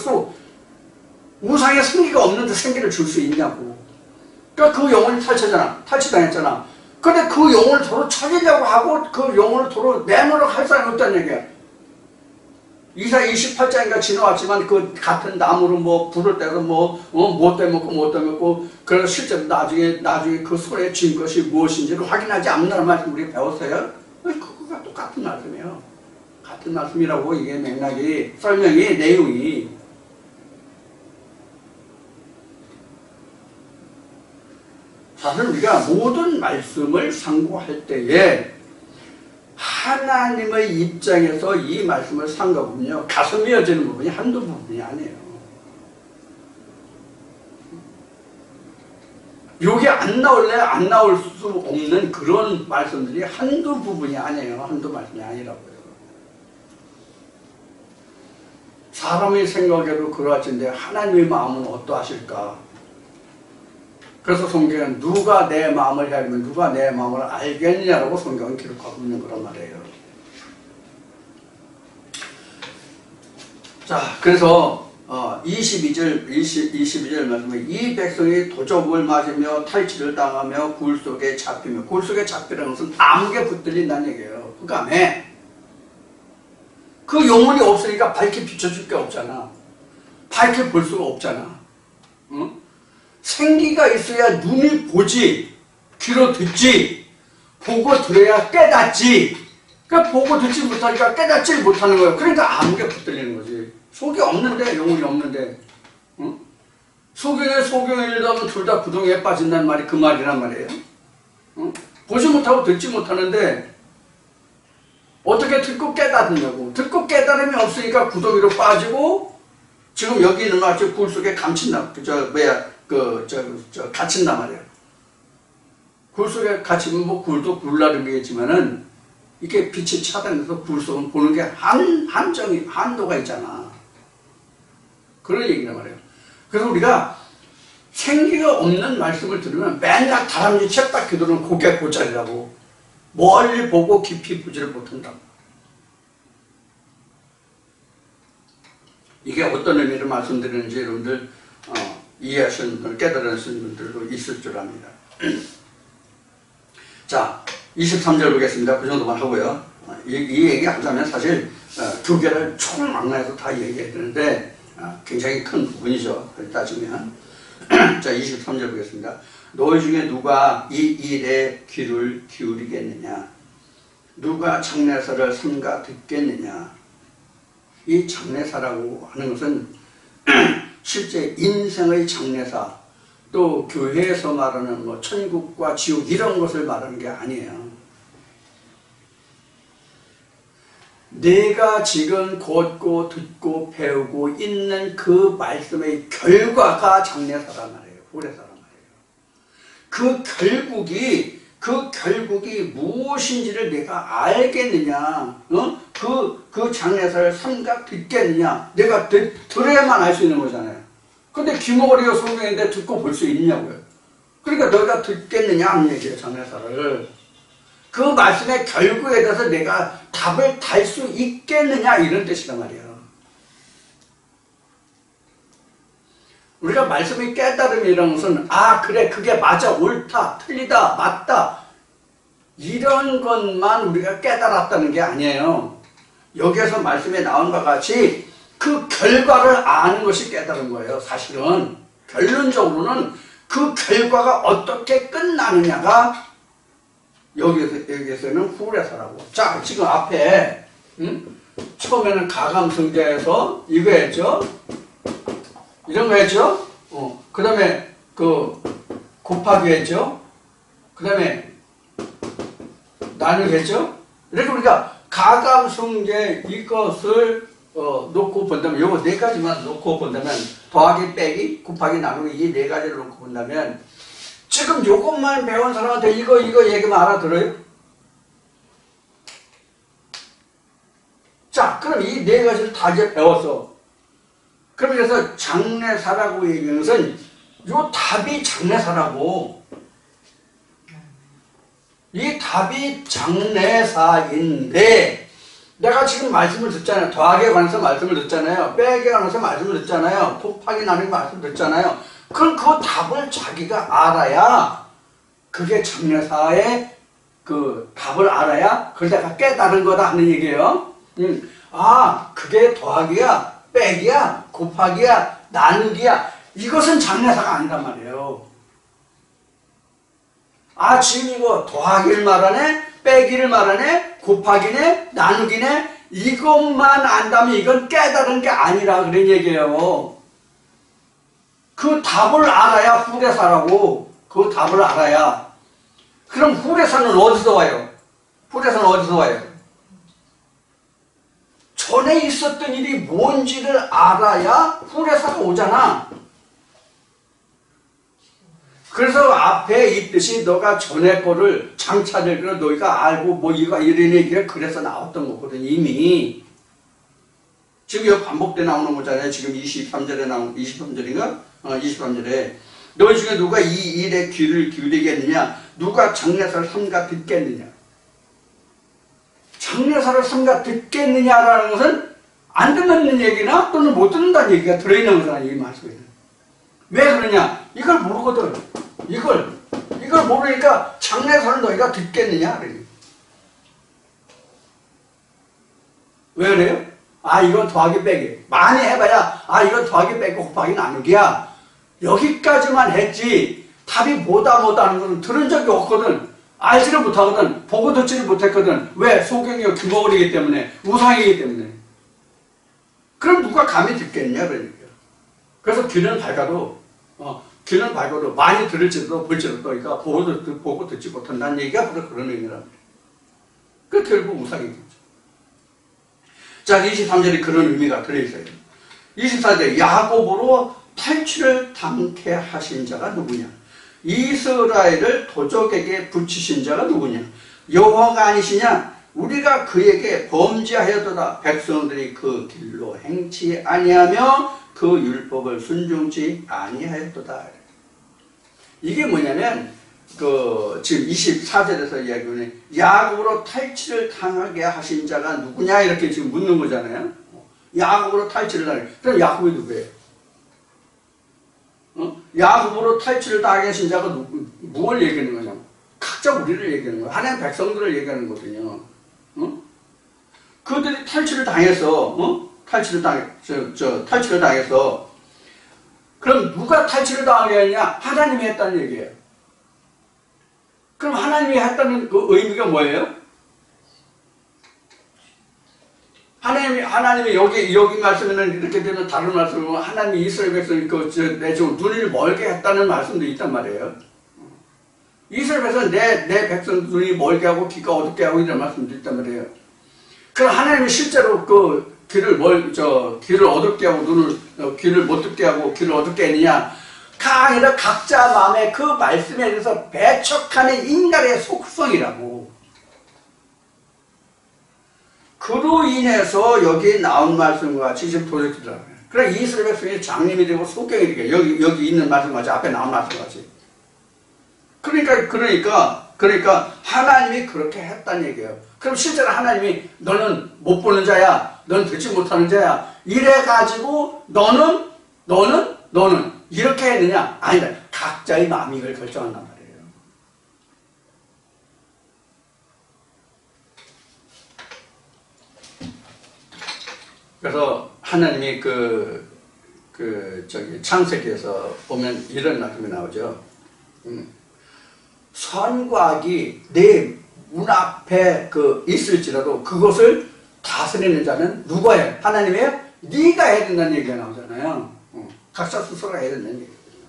우상의 생기가 없는데 생기를 줄 수 있냐고. 그러니까 그 영혼이 탈취당했잖아. 근데 그 영혼을 도로 찾으려고 하고 그 영혼을 도로 내놓으려고 할 사람이 없다는 얘기야. 이사야 28장인가 지나왔지만 그 같은 나무로 뭐 불을 떼서 못 떼먹고 그래서 실제로 나중에 그 손에 쥔 것이 무엇인지를 확인하지 않는다는 말씀 우리 배웠어요. 그거가 똑같은 말씀이에요. 같은 말씀이라고 이게 맥락이 설명이 내용이. 사실 우리가 모든 말씀을 상고할 때에 하나님의 입장에서 이 말씀을 상고하면요 가슴이 여지는 부분이 한두 부분이 아니에요. 여기 안 나올 수 없는 그런 말씀들이 한두 부분이 아니에요. 한두 말씀이 아니라고요. 사람의 생각에도 그러하신데 하나님의 마음은 어떠하실까? 그래서 성경은 누가 내 마음을 헤아리면 누가 내 마음을 알겠냐라고 성경은 기록하고 있는 거란 말이에요. 자, 그래서 22절 말씀에 이 백성이 도적을 맞으며 탈취를 당하며 굴 속에 잡히며, 굴 속에 잡히라는 것은 암흑에 붙들린다는 얘기예요. 흑암에. 그 영혼이 없으니까 밝게 비춰줄 게 없잖아. 밝게 볼 수가 없잖아. 응? 생기가 있어야 눈이 보지, 귀로 듣지, 보고 들어야 깨닫지. 그러니까 보고 듣지 못하니까 깨닫지 못하는 거예요. 그러니까 암흑에 붙들리는 거지. 속이 없는데, 영혼이 없는데. 응? 소경을 읽으면 둘 다 구덩이에 빠진다는 말이 그 말이란 말이에요. 응? 보지 못하고 듣지 못하는데 어떻게 듣고 깨닫느냐고. 듣고 깨달음이 없으니까 구덩이로 빠지고 지금 여기 있는 것 같이 굴 속에 갇힌다. 갇힌단 말이에요. 굴 속에 갇히면 뭐 굴도 굴나름이겠지만은 이렇게 빛이 차단해서 굴 속은 보는 게 한도가 있잖아. 그런 얘기란 말이에요. 그래서 우리가 생기가 없는 말씀을 들으면 맨날 다람쥐 쳇바퀴 도는 고개 고자리라고. 멀리 보고 깊이 보지를 못한다고. 이게 어떤 의미로 말씀드리는지 여러분들 이해하시는 분들, 깨달으시는 분들도 있을 줄 압니다. 자, 23절 보겠습니다. 그 정도만 하고요. 이 얘기 하자면 사실 두 개를 총망라해서 다 얘기해야 되는데 굉장히 큰 부분이죠. 따지면. 자, 23절 보겠습니다. 너희 중에 누가 이 일에 귀를 기울이겠느냐? 누가 장례사를 삼가 듣겠느냐? 이 장례사라고 하는 것은 실제 인생의 장례사, 또 교회에서 말하는 뭐 천국과 지옥 이런 것을 말하는 게 아니에요. 내가 지금 걷고 듣고 배우고 있는 그 말씀의 결과가 장례사란 말이에요. 후례사란 말이에요. 그 결국이 무엇인지를 내가 알겠느냐, 그 장례사를 삼가 듣겠느냐, 내가 들어야만 알 수 있는 거잖아요. 근데 귀머거리가 성경인데 듣고 볼 수 있냐고요. 그러니까 너희가 듣겠느냐 하는 얘기예요, 장례사를. 그 말씀의 결국에 대해서 내가 답을 달 수 있겠느냐 이런 뜻이란 말이에요. 우리가 말씀의 깨달음이라는 것은 그래 그게 맞아 옳다 틀리다 맞다 이런 것만 우리가 깨달았다는 게 아니에요. 여기에서 말씀에 나온 바와 같이 그 결과를 아는 것이 깨달은 거예요. 사실은 결론적으로는 그 결과가 어떻게 끝나느냐가 여기에서는 후레사라고. 자, 지금 앞에 처음에는 가감승자에서 이거 했죠. 이런 거 했죠. 그 다음에 곱하기 했죠. 그 다음에 나누기 했죠. 이렇게 우리가 가감승제 이것을 놓고 본다면 요거 네 가지만 놓고 본다면 더하기 빼기 곱하기 나누기 이 네 가지를 놓고 본다면 지금 요것만 배운 사람한테 이거 얘기만 알아들어요? 자, 그럼 이 네 가지를 다 이제 배웠어. 그럼 그래서 장례사라고 얘기하는 것은 요 답이 장례사라고. 이 답이 장례사인데 내가 지금 말씀을 듣잖아요. 더하기에 관해서 말씀을 듣잖아요. 빼기에 관해서 말씀을 듣잖아요. 곱하기 나누기 말씀을 듣잖아요. 그럼 그 답을 자기가 알아야 그게 장례사의 그 답을 알아야 그걸 내가 깨달은 거다 하는 얘기예요. 그게 더하기야 빼기야 곱하기야 나누기야 이것은 장례사가 아니란 말이에요. 지금 이거 더하기를 말하네 빼기를 말하네 곱하기네 나누기네 이것만 안다면 이건 깨달은 게 아니라 그런 얘기예요. 그 답을 알아야 후레사라고. 그 답을 알아야. 그럼 후레사는 어디서 와요? 후레사는 어디서 와요? 전에 있었던 일이 뭔지를 알아야 후레사가 오잖아. 그래서 앞에 있듯이 너가 전에 거를 장차될 거를 너희가 알고 뭐 이거 이런 얘기가 그래서 나왔던 거거든 이미. 지금 이거 반복돼 나오는 거잖아요. 지금 23절에 나온 23절인가? 23절에 너희 중에 누가 이 일에 귀를 기울이겠느냐? 누가 장례사를 삼가 듣겠느냐? 장례사를 삼가 듣겠느냐라는 것은 안 듣는 얘기나 또는 못 듣는다는 얘기가 들어있는 거잖아요. 이 말씀에는. 왜 그러냐? 이걸 모르거든. 이걸 모르니까 장례사를 너희가 듣겠느냐? 왜 그래요? 이건 더하기 빼기. 많이 해봐야 이건 더하기 빼기 곱하기 나누기야. 여기까지만 했지 답이 뭐다 하는 것은 들은 적이 없거든. 알지를 못하거든. 보고 듣지를 못했거든. 왜? 소경이 규모이기 때문에 우상이기 때문에. 그럼 누가 감히 듣겠냐 그러니까. 그래서 귀는 밝아도 많이 들을지도 볼지도 그러니까 보고 듣지 못한다는 얘기가 바로 그런 의미랍니다. 그 결국 우상이겠죠. 자, 23절에 그런 의미가 들어있어요. 24절 야곱으로 탈취를 당케 하신 자가 누구냐? 이스라엘을 도적에게 붙이신 자가 누구냐? 여호와가 아니시냐? 우리가 그에게 범죄하였도다. 백성들이 그 길로 행치 아니하며 그 율법을 순종치 아니하였도다. 이게 뭐냐면 지금 24절에서 이야기하는 야곱으로 탈취를 당하게 하신 자가 누구냐 이렇게 지금 묻는 거잖아요. 야곱으로 탈취를 당하게. 그럼 야곱이 누구예요? 야곱으로 탈취를 당하게 하신 자가 뭘 얘기하는 거냐? 각자 우리를 얘기하는 거야. 하나님 백성들을 얘기하는 거거든요. 어? 그들이 탈취를 당해서, 탈취를 당해서, 그럼 누가 탈취를 당하게 했냐? 하나님이 했다는 얘기예요. 그럼 하나님이 했다는 그 의미가 뭐예요? 하나님이 여기 말씀에는 이렇게 되면 다른 말씀은 하나님이 이스라엘 백성이 눈을 멀게 했다는 말씀도 있단 말이에요. 이스라엘 백성은 내 백성 눈이 멀게 하고 귀가 어둡게 하고 이런 말씀도 있단 말이에요. 그럼 하나님이 실제로 그 귀를 어둡게 하고 귀를 못 듣게 하고 귀를 어둡게 했느냐? 아니라 각자 마음에 그 말씀에 대해서 배척하는 인간의 속성이라고. 그로 인해서 여기 나온 말씀과 같이 지금 도적질을 하는 거예요. 그래 이스라엘 백성이 장님이 되고 소경이 되게 여기 있는 말씀과 같이 앞에 나온 말씀과 같이. 그러니까 하나님이 그렇게 했다는 얘기예요. 그럼 실제로 하나님이 너는 못 보는 자야, 너는 듣지 못하는 자야 이래가지고 너는 이렇게 했느냐? 아니다. 각자의 마음이 이걸 결정한단 말이에요. 그래서 하나님이 창세기에서 보면 이런 말씀이 나오죠. 선과 악이 내 문 앞에 있을지라도 그것을 다스리는 자는 누가요? 하나님이에요? 네가 해야 된다는 얘기가 나오잖아요. 각자 스스로가 해야 된다는 얘기거든요.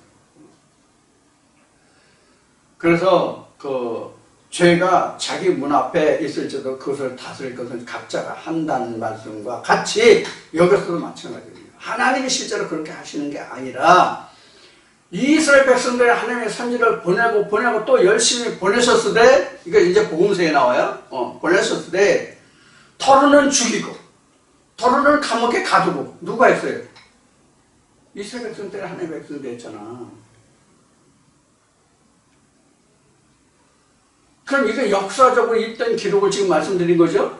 그래서 죄가 자기 문 앞에 있을지라도 그것을 다스릴 것은 각자가 한다는 말씀과 같이 여기서도 마찬가지입니다. 하나님이 실제로 그렇게 하시는 게 아니라 이스라엘 백성들이 하나님의 선지를 보내고 또 열심히 보내셨을 때, 이거 이제 복음서에 나와요. 보내셨을 때 토르는 죽이고 토르는 감옥에 가두고 누가 했어요? 이스라엘 백성들이 하나님의 백성들이 했잖아. 그럼 이게 역사적으로 있던 기록을 지금 말씀드린 거죠?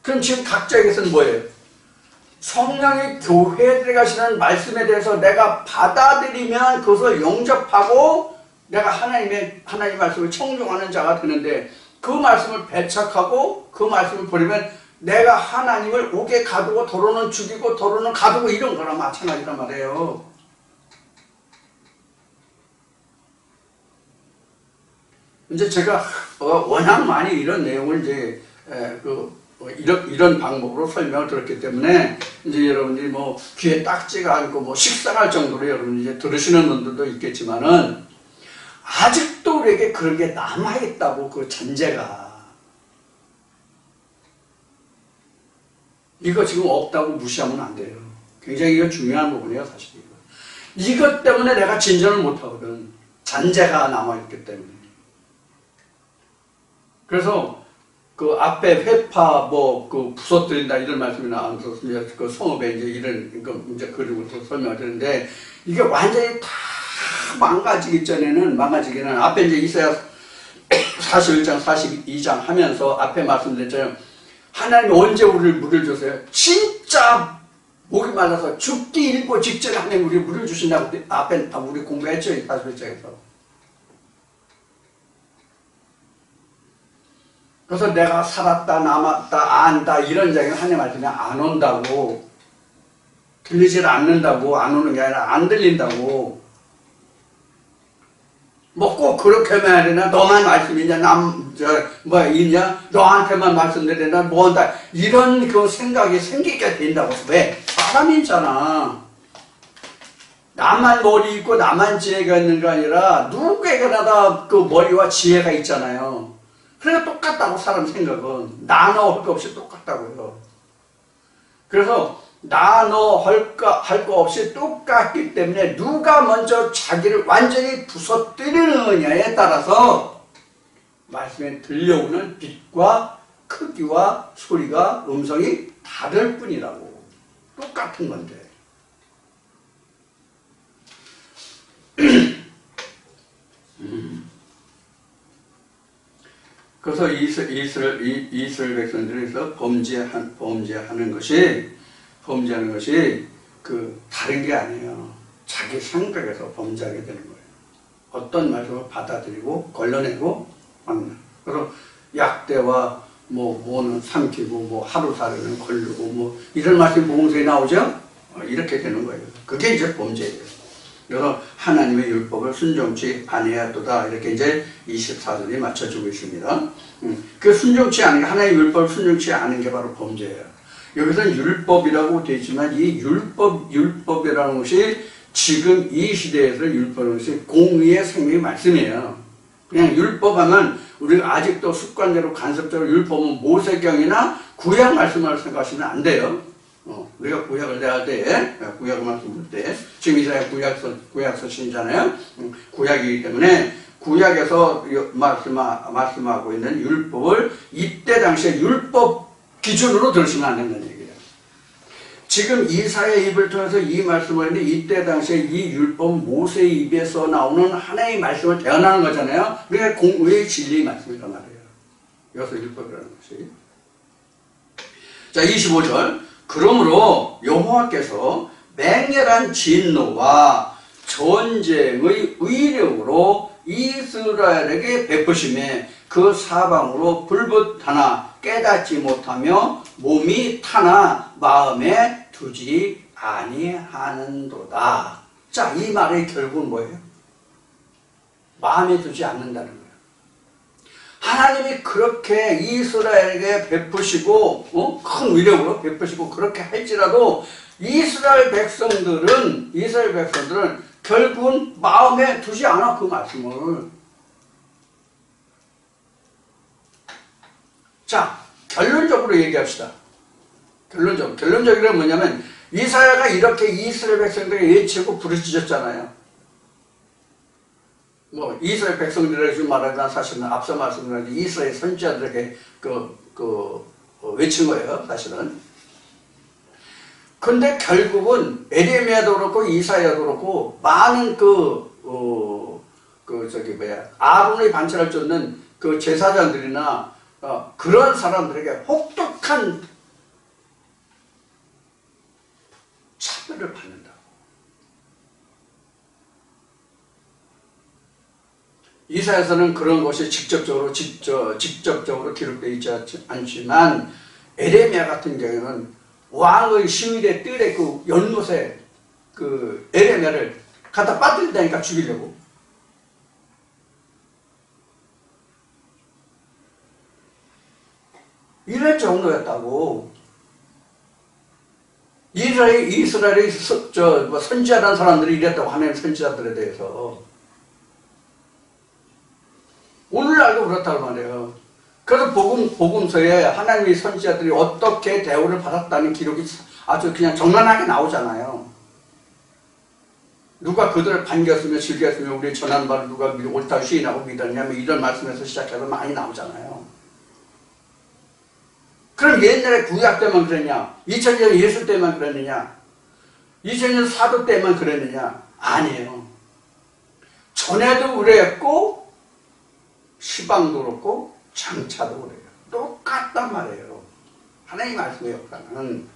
그럼 지금 각자에게서는 뭐예요? 성령이 교회에 들어가시는 말씀에 대해서 내가 받아들이면 그것을 용접하고 내가 하나님 말씀을 청종하는 자가 되는데 그 말씀을 배척하고 그 말씀을 버리면 내가 하나님을 옥에 가두고 도로는 죽이고 도로는 가두고 이런 거랑 마찬가지란 말이에요. 이제 제가 워낙 많이 이런 내용을 이제 이런 방법으로 설명을 들었기 때문에 이제 여러분들이 뭐 귀에 딱지가 않고 뭐 식상할 정도로 여러분이 이제 들으시는 분들도 있겠지만은 아직도 우리에게 그런 게 남아있다고 그 전제가. 이거 지금 없다고 무시하면 안 돼요. 굉장히 이거 중요한 부분이에요, 사실 이거. 이것 때문에 내가 진전을 못하거든. 잔재가 남아있기 때문에. 그래서 그 앞에 회파 부서뜨린다 이런 말씀이 나와서 그 성읍에 이제 이런 이제 그림을 설명을 드렸는데 이게 완전히 다 망가지기 전에는 앞에 이제 이사야 41장 42장 하면서 앞에 말씀드렸잖아요. 하나님이 언제 우리를 물을 주세요? 진짜 목이 말라서 죽기 일보 직전에 하나님 우리 물을 주신다고 앞에 우리 공부했죠. 41장에서. 그래서 내가 살았다 남았다 안다 이런 장에 하나님 말씀이 안 온다고, 들리질 않는다고, 안 오는 게 아니라 안 들린다고. 뭐 꼭 그렇게 해야 되나? 너만 말씀이냐? 있냐? 너한테만 말씀드리나? 뭐 한다? 이런 그 생각이 생기게 된다고. 왜? 사람이잖아. 나만 머리 있고 나만 지혜가 있는 게 아니라 누구에게나 다 그 머리와 지혜가 있잖아요. 그러니까 똑같다고, 사람 생각은. 나 너 할 거 없이 똑같다고요. 그래서 나 너 할 거 없이 똑같기 때문에 누가 먼저 자기를 완전히 부서뜨리느냐에 따라서 말씀에 들려오는 빛과 크기와 소리가, 음성이 다를 뿐이라고. 똑같은 건데. 그래서 이스라엘 백성들에서 범죄하는 것이 그 다른 게 아니에요. 자기 생각에서 범죄하게 되는 거예요. 어떤 말씀을 받아들이고 걸러내고 합니다. 그래서 약대와 뭐는 삼키고 하루살이는 걸르고 이런 말씀이 복음서에 나오죠. 이렇게 되는 거예요. 그게 이제 범죄예요. 그래서 하나님의 율법을 순종치 아니하도다 이렇게 이제 24절이 맞춰주고 있습니다. 그 순종치 않은 게 하나님의 율법을 순종치 않은 게 바로 범죄예요. 여기서는 율법이라고 되어 있지만 이 율법이라는 것이 지금 이 시대에서 율법은 것이 공의의 생명의 말씀이에요. 그냥 율법하면 우리가 아직도 습관대로 간섭적으로 율법은 모세경이나 구약 말씀을 생각하시면 안 돼요. 우리가 구약을 대할 때, 구약 말씀 볼 때, 지금 이사야 구약서 신잖아요. 구약이기 때문에 구약에서 말씀하고 있는 율법을 이때 당시에 율법 기준으로 들으시면 안 된다는 얘기예요. 지금 이사야의 입을 통해서 이 말씀을 했는데 이때 당시에 이 율법 모세의 입에서 나오는 하나의 말씀을 대언하는 거잖아요. 그러니까 공의의 진리의 말씀이란 말이에요. 여기서 율법이라는 것이. 자, 25절. 그러므로 여호와께서 맹렬한 진노와 전쟁의 위력으로 이스라엘에게 베푸심에 그 사방으로 불붙하나 깨닫지 못하며 몸이 타나 마음에 두지 아니하는도다. 자, 이 말의 결국은 뭐예요? 마음에 두지 않는다는 거예요. 하나님이 그렇게 이스라엘에게 베푸시고 큰 위력으로 베푸시고 그렇게 할지라도 이스라엘 백성들은 결국은 마음에 두지 않아. 그 말씀을. 자, 결론적으로 얘기합시다. 결론적으로 뭐냐면 이사야가 이렇게 이스라엘 백성들에게 외치고 부르짖었잖아요. 이스라엘 백성들에게 말하자면 사실은 앞서 말씀드린 이스라엘 선지자들에게 외친 거예요, 사실은. 근데 결국은 에레미야도 그렇고 이사야도 그렇고 많은 아론의 반차를 쫓는 그 제사장들이나 그런 사람들에게 혹독한 차별을 받는다. 이사야서는 그런 것이 직접적으로 기록되어 있지 않지만 에레미야 같은 경우는 왕의 시위대 뜰에 그 연못에 그 에레미야를 갖다 빠뜨린다니까 죽이려고. 이럴 정도였다고. 이스라엘의 선지자라는 사람들이 이랬다고 하나님 선지자들에 대해서. 오늘날도 그렇다고 말이에요. 그래서 복음서에 하나님의 선지자들이 어떻게 대우를 받았다는 기록이 아주 그냥 정난하게 나오잖아요. 누가 그들을 반겼으며 즐겼으며 우리 전한 바를 누가 옳다고 시인하고 믿었냐면 이런 말씀에서 시작해서 많이 나오잖아요. 그럼 옛날에 구약 때만 그랬냐? 2000년 예수 때만 그랬느냐? 2000년 사도 때만 그랬느냐? 아니에요. 전에도 그랬고 시방도 그렇고 장차도 그래요. 똑같단 말이에요. 하나님의 말씀의 역사는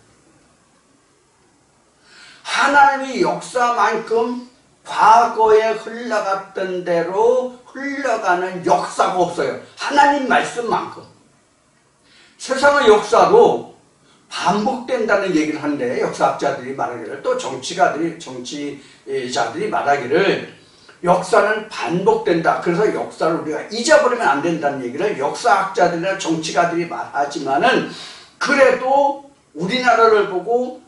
하나님의 역사만큼 과거에 흘러갔던 대로 흘러가는 역사가 없어요. 하나님 말씀만큼. 세상의 역사도 반복된다는 얘기를 하는데 역사학자들이 말하기를 또 정치자들이 말하기를 역사는 반복된다. 그래서 역사를 우리가 잊어버리면 안 된다는 얘기를 역사학자들이나 정치가들이 말하지만은 그래도 우리나라를 보고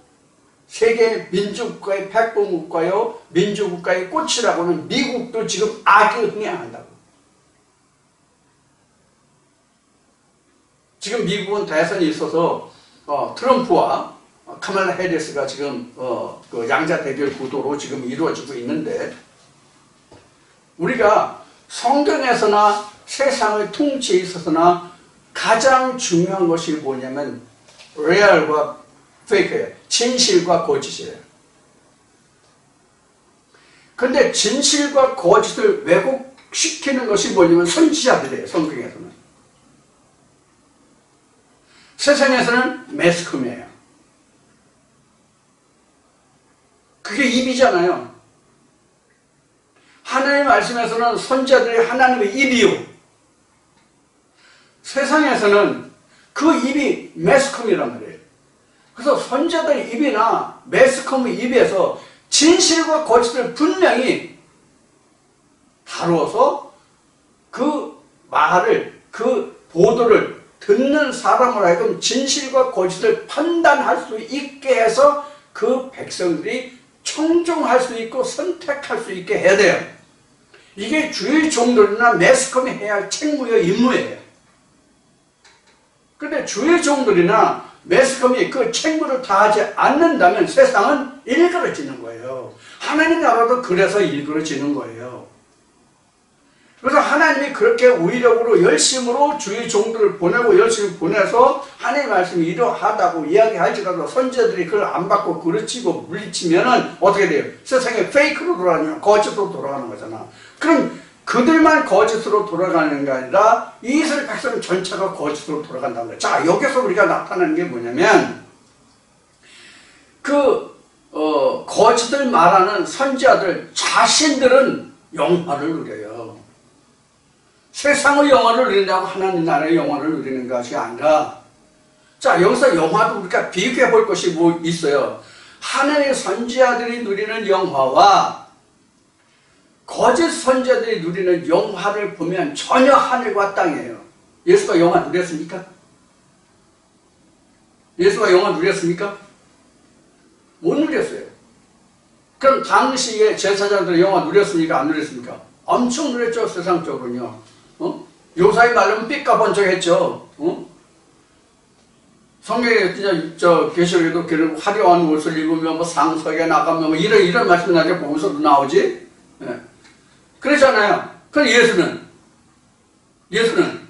세계 민주국가의 백봉국가요, 민주국가의 꽃이라고는 미국도 지금 악이 흥행한다고. 지금 미국은 대선이 있어서 트럼프와 카말라 해리스가 지금 그 양자 대결 구도로 지금 이루어지고 있는데 우리가 성경에서나 세상의 통치에 있어서나 가장 중요한 것이 뭐냐면 리얼과 페이크예요. 진실과 거짓이에요. 그런데 진실과 거짓을 왜곡시키는 것이 뭐냐면 선지자들이에요. 성경에서는. 세상에서는 매스컴이에요. 그게 입이잖아요. 하나님 말씀에서는 선지자들이 하나님의 입이요. 세상에서는 그 입이 매스컴이란 말이에요. 그래서 선지자들의 입이나 매스컴의 입에서 진실과 거짓을 분명히 다루어서 그 말을, 그 보도를 듣는 사람으로 하여금 진실과 거짓을 판단할 수 있게 해서 그 백성들이 청종할 수 있고 선택할 수 있게 해야 돼요. 이게 주의 종들이나 매스컴이 해야 할 책무요, 임무예요. 그런데 주의 종들이나 매스컴이 그 책무를 다하지 않는다면 세상은 일그러지는 거예요. 하나님 나라도 그래서 일그러지는 거예요. 그래서 하나님이 그렇게 의력으로 열심으로 주의 종들을 보내고 열심히 보내서 하나님의 말씀이 이러하다고 이야기할지라도 선지자들이 그걸 안 받고 그르치고 물리치면은 어떻게 돼요? 세상에 페이크로 돌아가냐? 거짓으로 돌아가는 거잖아. 그럼 그들만 거짓으로 돌아가는 게 아니라 이스라엘 백성 전체가 거짓으로 돌아간다는 거예요. 자, 여기서 우리가 나타나는 게 뭐냐면 거짓을 말하는 선지자들 자신들은 영화를 누려요. 세상의 영화를 누린다고 하나님 나라의 영화를 누리는 것이 아니라, 자, 여기서 영화도 우리가 비교해 볼 것이 뭐 있어요. 하나님의 선지자들이 누리는 영화와 거짓 선지자들이 누리는 영화를 보면 전혀 하늘과 땅이에요. 예수가 영화 누렸습니까? 예수가 영화 누렸습니까? 못 누렸어요. 그럼 당시에 제사장들이 영화 누렸습니까? 안 누렸습니까? 엄청 누렸죠, 세상적으로는요. 요사이 말하면 삐까번쩍했죠. 성경에 진짜 계시록에도 그런 화려한 옷을 입으면 뭐 상석에 나가면 뭐 이런 말씀이 나중에 보고서도 나오지. 네. 그러잖아요. 그런데 예수는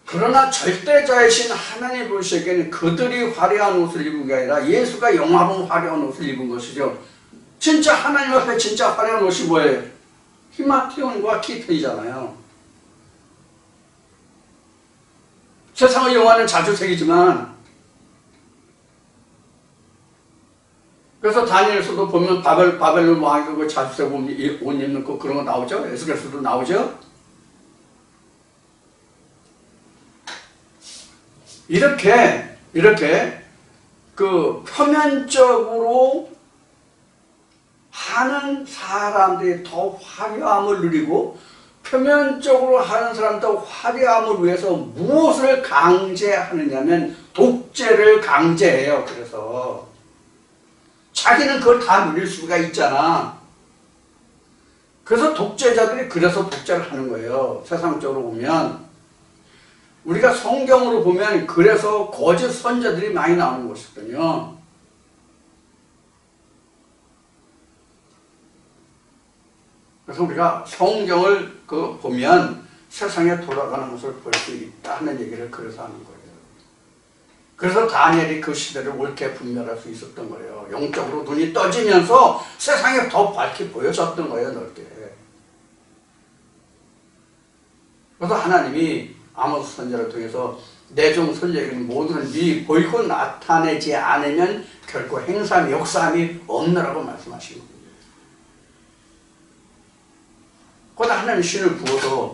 그러나 절대자이신 하나님 보시기에는 그들이 화려한 옷을 입은 게 아니라 예수가 영화로운 화려한 옷을 입은 것이죠. 진짜 하나님 앞에 진짜 화려한 옷이 뭐예요? 히마티온과 키튼이잖아요. 세상의 영화는 자주색이지만, 그래서 다니엘서도 보면 바벨론 왕이 그 자주색 옷 입는 거 그런 거 나오죠? 에스겔서도 나오죠? 이렇게 그 표면적으로 하는 사람들이 더 화려함을 누리고 표면적으로 하는 사람 더 화려함을 위해서 무엇을 강제하느냐면 독재를 강제해요. 그래서 자기는 그걸 다 누릴 수가 있잖아. 그래서 독재자들이 그래서 독재를 하는 거예요. 세상적으로 보면 우리가 성경으로 보면 그래서 거짓 선지자들이 많이 나오는 것이거든요. 그래서 우리가 성경을 보면 세상에 돌아가는 것을 볼 수 있다 하는 얘기를 그래서 하는 거예요. 그래서 다니엘이 그 시대를 옳게 분별할 수 있었던 거예요. 영적으로 눈이 떠지면서 세상에 더 밝게 보여졌던 거예요, 넓게. 그래서 하나님이 아모스 선지자를 통해서 내 종 선지자에게는 모든 네 보이고 나타내지 않으면 결코 행사함이 역사함이 없느라고 말씀하신 겁니다. 거기다 하나님 신을 부어서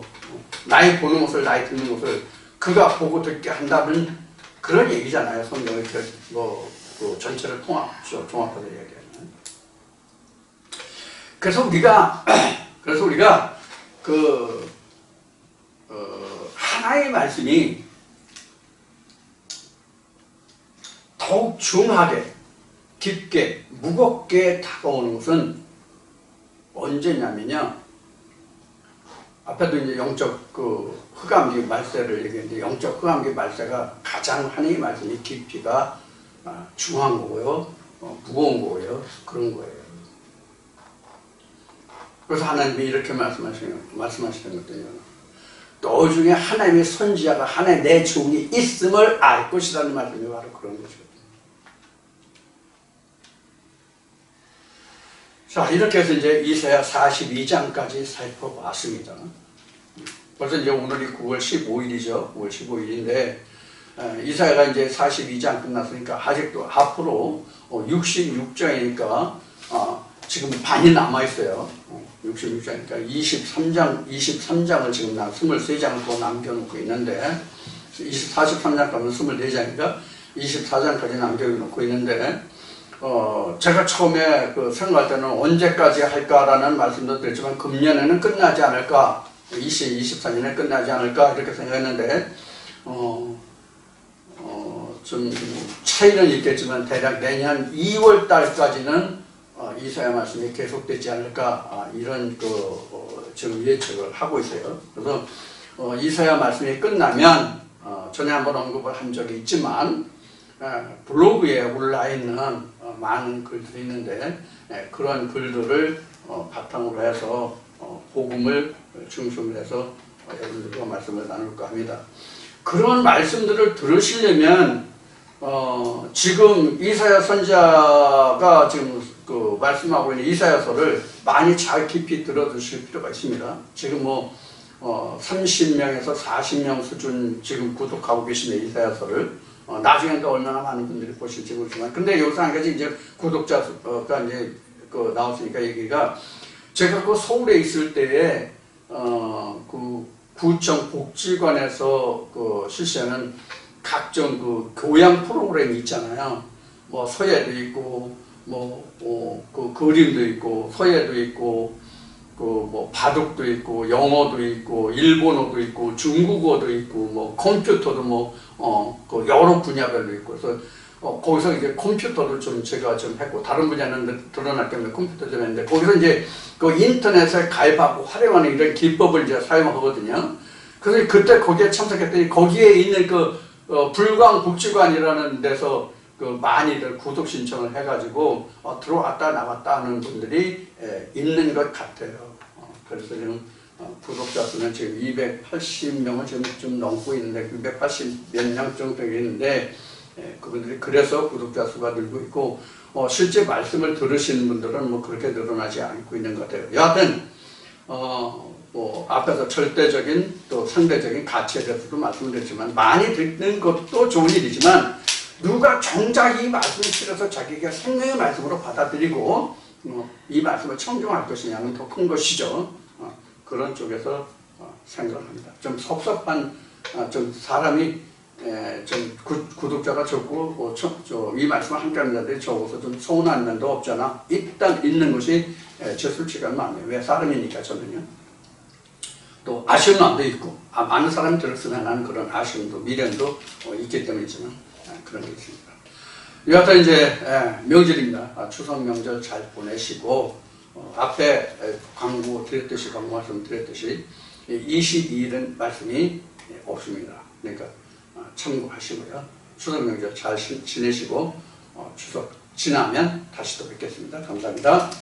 나의 보는 것을 나의 듣는 것을 그가 보고 듣게 한다는 그런 얘기잖아요. 성경의 그 전체를 종합해서 얘기하면. 그래서 우리가 하나의 말씀이 더욱 중하게, 깊게, 무겁게 다가오는 것은 언제냐면요. 앞에도 이제 영적 흑암기 말세를 얘기했는데 영적 흑암기 말세가 가장 하나님의 말씀이 깊이가 중한 거고요. 무거운 거고요. 그런 거예요. 그래서 하나님이 이렇게 말씀하시는 것들요. 너 중에 하나님의 선지자가 하나의 내 종이 있음을 알 것이라는 말씀이 바로 그런 것이거든요. 자, 이렇게 해서 이제 이사야 42장까지 살펴봤습니다. 벌써 이제 오늘이 9월 15일이죠. 9월 15일인데, 이사야가 이제 42장 끝났으니까 아직도 앞으로 66장이니까 지금 반이 남아있어요. 66장이니까 23장을 지금 23장을 또 남겨놓고 있는데 43장 가면 24장이니까 24장까지 남겨놓고 있는데 제가 처음에 생각할 때는 언제까지 할까라는 말씀도 드렸지만 금년에는 끝나지 않을까 24년에 끝나지 않을까 이렇게 생각했는데 좀 차이는 있겠지만 대략 내년 2월 달까지는 이사야 말씀이 계속되지 않을까 이런 지금 예측을 하고 있어요. 그래서 이사야 말씀이 끝나면 전에 한번 언급을 한 적이 있지만 블로그에 올라 있는 많은 글들이 있는데 그런 글들을 바탕으로 해서 복음을 중심으로 해서 여러분들과 말씀을 나눌까 합니다. 그런 말씀들을 들으시려면 지금 이사야 선지자가 지금 말씀하고 있는 이사야서를 많이 잘 깊이 들어두실 필요가 있습니다. 지금 30명에서 40명 수준 지금 구독하고 계시네 이사야서를. 나중에 또 얼마나 많은 분들이 보실지 모르지만, 근데 여기서 한 가지 이제 구독자가 이제 나왔으니까 얘기가, 제가 서울에 있을 때에 구청 복지관에서 실시하는 각종 교양 프로그램이 있잖아요. 서예도 있고, 그림도 있고, 서예도 있고, 바둑도 있고, 영어도 있고, 일본어도 있고, 중국어도 있고, 컴퓨터도 여러 분야별로 있고, 그래서 거기서 이제 컴퓨터를 제가 좀 했고, 다른 분야는 드러날 때문에 컴퓨터 좀 했는데, 거기서 이제 인터넷에 가입하고 활용하는 이런 기법을 이제 사용하거든요. 그래서 그때 거기에 참석했더니, 거기에 있는 불광복지관이라는 데서 많이들 구독 신청을 해가지고 들어왔다 나갔다 하는 분들이 있는 것 같아요. 그래서 지금 구독자 수는 지금 280명을 지금 좀 넘고 있는데 280 몇 명 정도 있는데 그분들이 그래서 구독자 수가 늘고 있고 실제 말씀을 들으시는 분들은 그렇게 늘어나지 않고 있는 것 같아요. 여하튼 앞에서 절대적인 또 상대적인 가치에 대해서도 말씀드렸지만 많이 듣는 것도 좋은 일이지만 누가 정작 이 말씀을 실어서 자기가 생명의 말씀으로 받아들이고 이 말씀을 청종할 것이냐는 더 큰 것이죠. 그런 쪽에서 생각을 합니다. 좀 섭섭한, 좀 사람이 좀 구독자가 적고 이 말씀을 함께하는 자들이 적어서 좀 서운한 면도 없잖아. 일단 있는 것이 제 솔직한 마음이에요. 왜 사람이니까 저는요. 또 아쉬운 마음도 있고 많은 사람이 들었으면 하는 그런 아쉬움도 미련도 있기 때문이지만 그런 게 있습니다. 여하튼 이제 명절입니다. 추석 명절 잘 보내시고 앞에 광고 말씀 드렸듯이 22일은 말씀이 없습니다. 그러니까 참고하시고요. 추석 명절 잘 지내시고 추석 지나면 다시 또 뵙겠습니다. 감사합니다.